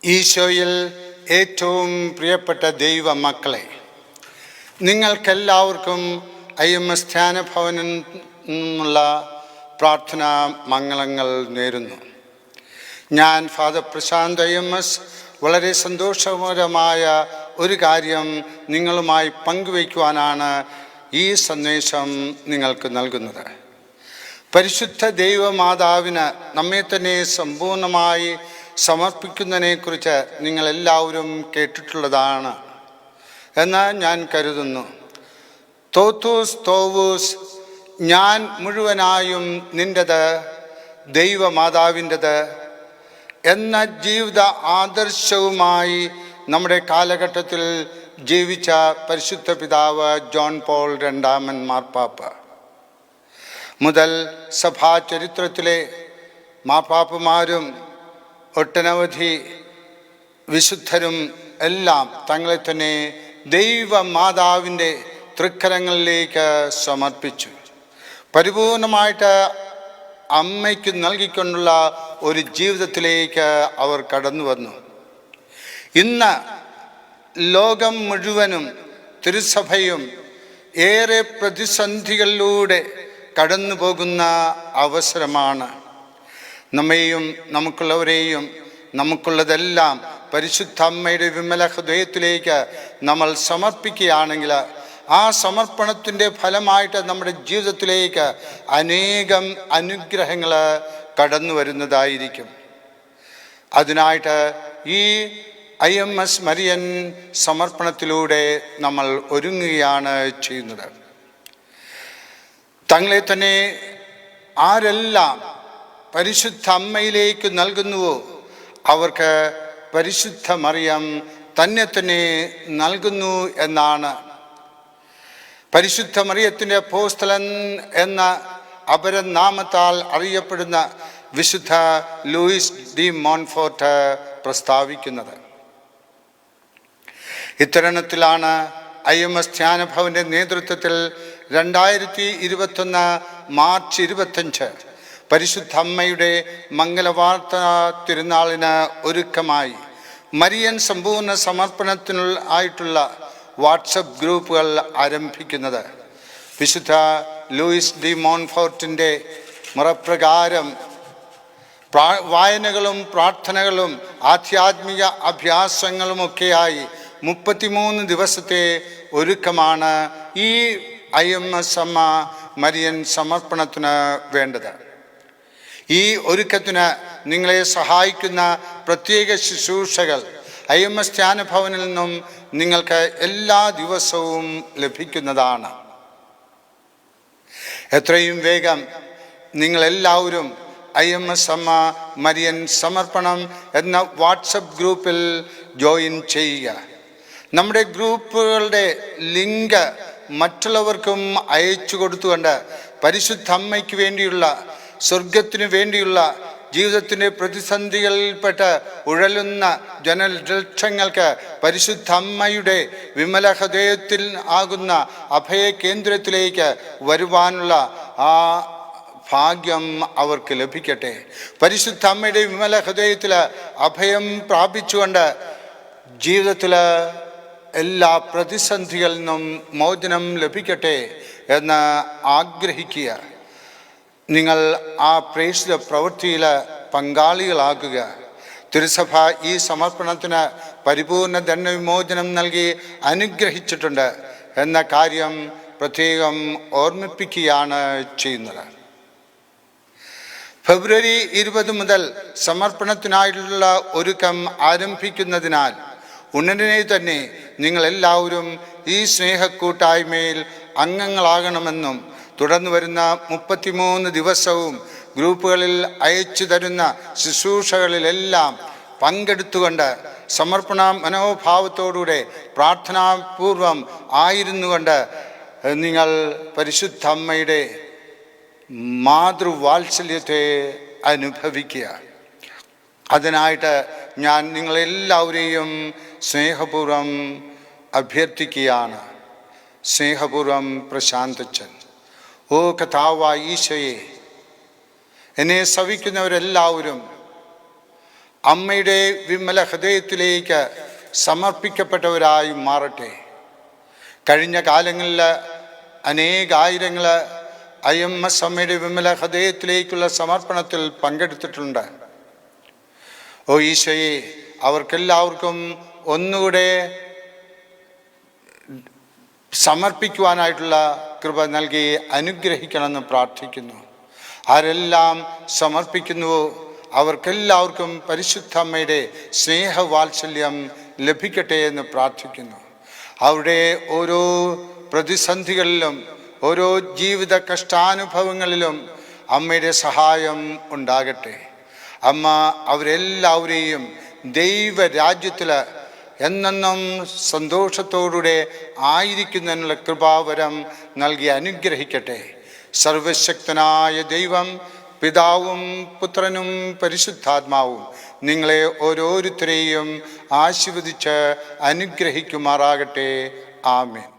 ഈശോയിൽ ഏറ്റവും പ്രിയപ്പെട്ട ദൈവ മക്കളെ, നിങ്ങൾക്കെല്ലാവർക്കും IMS ധ്യാനഭവനിൽ നിന്നുള്ള പ്രാർത്ഥനാ മംഗളങ്ങൾ നേരുന്നു. ഞാൻ ഫാദർ പ്രശാന്ത് IMS വളരെ സന്തോഷകരമായ ഒരു കാര്യം നിങ്ങളുമായി പങ്കുവയ്ക്കുവാനാണ് ഈ സന്ദേശം നിങ്ങൾക്ക് നൽകുന്നത്. പരിശുദ്ധ ദൈവമാതാവിന് നമ്മെ തന്നെ സമ്പൂർണ്ണമായി സമർപ്പിക്കുന്നതിനെക്കുറിച്ച് നിങ്ങളെല്ലാവരും കേട്ടിട്ടുള്ളതാണ് എന്ന് ഞാൻ കരുതുന്നു. തോത്തൂസ് തോവൂസ്, ഞാൻ മുഴുവനായും നിൻ്റെത്, ദൈവമാതാവിൻ്റെത് എന്ന ജീവിത ആദർശവുമായി നമ്മുടെ കാലഘട്ടത്തിൽ ജീവിച്ച പരിശുദ്ധ പിതാവ് ജോൺ പോൾ രണ്ടാമൻ മാർപ്പാപ്പ മുതൽ സഭാ ചരിത്രത്തിലെ മാർപ്പാപ്പമാരും ഒട്ടനവധി വിശുദ്ധരും എല്ലാം തങ്ങളെ തന്നെ ദൈവമാതാവിൻ്റെ തൃക്കരങ്ങളിലേക്ക് സമർപ്പിച്ചു. പരിപൂർണമായിട്ട് അമ്മയ്ക്ക് നൽകിക്കൊണ്ടുള്ള ഒരു ജീവിതത്തിലേക്ക് അവർ കടന്നു വന്നു. ഇന്ന് ലോകം മുഴുവനും തിരുസഭയും ഏറെ പ്രതിസന്ധികളിലൂടെ കടന്നു പോകുന്ന അവസരമാണ്. നമ്മെയും നമുക്കുള്ളവരെയും നമുക്കുള്ളതെല്ലാം പരിശുദ്ധ അമ്മയുടെ വിമല ഹൃദയത്തിലേക്ക് നമ്മൾ സമർപ്പിക്കുകയാണെങ്കിൽ ആ സമർപ്പണത്തിൻ്റെ ഫലമായിട്ട് നമ്മുടെ ജീവിതത്തിലേക്ക് അനേകം അനുഗ്രഹങ്ങൾ കടന്നു വരുന്നതായിരിക്കും. അതിനായിട്ട് ഈ IMS മരിയൻ സമർപ്പണത്തിലൂടെ നമ്മൾ ഒരുങ്ങുകയാണ് ചെയ്യുന്നത്. തങ്ങളെ തന്നെ ആരെല്ലാം പരിശുദ്ധ അമ്മയിലേക്ക് നൽകുന്നുവോ അവർക്ക് പരിശുദ്ധ മറിയം തന്നെ തന്നെ നൽകുന്നു എന്നാണ് പരിശുദ്ധ മറിയത്തിൻ്റെ അപ്പോസ്തലൻ എന്ന അപരനാമത്താൽ അറിയപ്പെടുന്ന വിശുദ്ധ ലൂയിസ് ഡി മോൺഫോർട്ട് പ്രസ്താവിക്കുന്നത്. ഇത്തരണത്തിലാണ് IMS ധ്യാനഭവൻ്റെ നേതൃത്വത്തിൽ 2021 മാർച്ച് 25 പരിശുദ്ധ അമ്മയുടെ മംഗലവാർത്ത തിരുനാളിന് ഒരുക്കമായി മരിയൻ സമ്പൂർണ്ണ സമർപ്പണത്തിനായിട്ടുള്ള വാട്സപ്പ് ഗ്രൂപ്പുകൾ ആരംഭിക്കുന്നത്. വിശുദ്ധ ലൂയിസ് ഡി മോൺഫോർട്ടിൻ്റെ മുറപ്രകാരം വായനകളും പ്രാർത്ഥനകളും ആധ്യാത്മിക അഭ്യാസങ്ങളുമൊക്കെയായി 33 ദിവസത്തെ ഒരുക്കമാണ് ഈ IMS അമ്മ മരിയൻ സമർപ്പണത്തിന് വേണ്ടത്. ഈ ഒരുക്കത്തിന് നിങ്ങളെ സഹായിക്കുന്ന പ്രത്യേക ശുശ്രൂഷകൾ IMS ധ്യാനഭവനിൽ നിന്നും നിങ്ങൾക്ക് എല്ലാ ദിവസവും ലഭിക്കുന്നതാണ്. എത്രയും വേഗം നിങ്ങളെല്ലാവരും IMS അമ്മ മരിയൻ സമർപ്പണം എന്ന വാട്സപ്പ് ഗ്രൂപ്പിൽ ജോയിൻ ചെയ്യുക. നമ്മുടെ ഗ്രൂപ്പുകളുടെ ലിങ്ക് മറ്റുള്ളവർക്കും അയച്ചു കൊടുത്തുകൊണ്ട് പരിശുദ്ധ അമ്മയ്ക്ക് വേണ്ടിയുള്ള, സ്വർഗത്തിനു വേണ്ടിയുള്ള, ജീവിതത്തിൻ്റെ പ്രതിസന്ധികളിൽപ്പെട്ട് ഉഴലുന്ന ജനലക്ഷങ്ങൾക്ക് പരിശുദ്ധ അമ്മയുടെ വിമല ഹൃദയത്തിൽ ആകുന്ന അഭയ കേന്ദ്രത്തിലേക്ക് വരുവാനുള്ള ആ ഭാഗ്യം അവർക്ക് ലഭിക്കട്ടെ. പരിശുദ്ധ അമ്മയുടെ വിമല ഹൃദയത്തിൽ അഭയം പ്രാപിച്ചുകൊണ്ട് ജീവിതത്തിൽ എല്ലാ പ്രതിസന്ധികളിൽ നിന്നും മോചനം ലഭിക്കട്ടെ എന്ന് ആഗ്രഹിക്കുക. നിങ്ങൾ ആ പ്രേക്ഷിത പ്രവൃത്തിയിൽ പങ്കാളികളാകുക. തിരുസഭ ഈ സമർപ്പണത്തിന് പരിപൂർണ ദണ്ഡവിമോചനം നൽകി അനുഗ്രഹിച്ചിട്ടുണ്ട് എന്ന കാര്യം പ്രത്യേകം ഓർമ്മിപ്പിക്കുകയാണ് ചെയ്യുന്നത്. ഫെബ്രുവരി 20 മുതൽ സമർപ്പണത്തിനായിട്ടുള്ള ഒരുക്കം ആരംഭിക്കുന്നതിനാൽ ഉടനെ തന്നെ നിങ്ങളെല്ലാവരും ഈ സ്നേഹക്കൂട്ടായ്മയിൽ അംഗങ്ങളാകണമെന്നും തുടർന്ന് വരുന്ന 33 ദിവസവും ഗ്രൂപ്പുകളിൽ അയച്ചു തരുന്ന ശുശ്രൂഷകളിലെല്ലാം പങ്കെടുത്തുകൊണ്ട് സമർപ്പണ മനോഭാവത്തോടുകൂടെ പ്രാർത്ഥനാപൂർവം ആയിരുന്നുകൊണ്ട് നിങ്ങൾ പരിശുദ്ധ അമ്മയുടെ മാതൃവാത്സല്യത്തെ അനുഭവിക്കുക. അതിനായിട്ട് ഞാൻ നിങ്ങളെല്ലാവരെയും സ്നേഹപൂർവ്വം അഭ്യർത്ഥിക്കുകയാണ്. സ്നേഹപൂർവ്വം പ്രശാന്തച്ചൻ. ഓ കഥാവായ ഈശോയെ, എന്നെ ശ്രവിക്കുന്നവരെല്ലാവരും അമ്മയുടെ വിമല ഹൃദയത്തിലേക്ക് സമർപ്പിക്കപ്പെട്ടവരായി മാറട്ടെ. കഴിഞ്ഞ കാലങ്ങളിൽ അനേകായിരങ്ങൾ IMS അമ്മയുടെ വിമല ഹൃദയത്തിലേക്കുള്ള സമർപ്പണത്തിൽ പങ്കെടുത്തിട്ടുണ്ട്. ഓ ഈശോയെ, അവർക്കെല്ലാവർക്കും ഒന്നുകൂടെ സമർപ്പിക്കുവാനായിട്ടുള്ള കൃപ നൽകി അനുഗ്രഹിക്കണമെന്ന് പ്രാർത്ഥിക്കുന്നു. ആരെല്ലാം സമർപ്പിക്കുന്നുവോ അവർക്കെല്ലാവർക്കും പരിശുദ്ധ അമ്മയുടെ സ്നേഹവാത്സല്യം ലഭിക്കട്ടെ എന്ന് പ്രാർത്ഥിക്കുന്നു. അവരുടെ ഓരോ പ്രതിസന്ധികളിലും ഓരോ ജീവിത കഷ്ടാനുഭവങ്ങളിലും അമ്മയുടെ സഹായം ഉണ്ടാകട്ടെ. അമ്മ അവരെല്ലാവരെയും ദൈവരാജ്യത്തിൽ എന്നെന്നും സന്തോഷത്തോടുകൂടെ ആയിരിക്കുന്നതിനുള്ള കൃപാവരം നൽകി അനുഗ്രഹിക്കട്ടെ. സർവശക്തനായ ദൈവം പിതാവും പുത്രനും പരിശുദ്ധാത്മാവും നിങ്ങളെ ഓരോരുത്തരെയും ആശീർവദിച്ച് അനുഗ്രഹിക്കുമാറാകട്ടെ. ആമേൻ.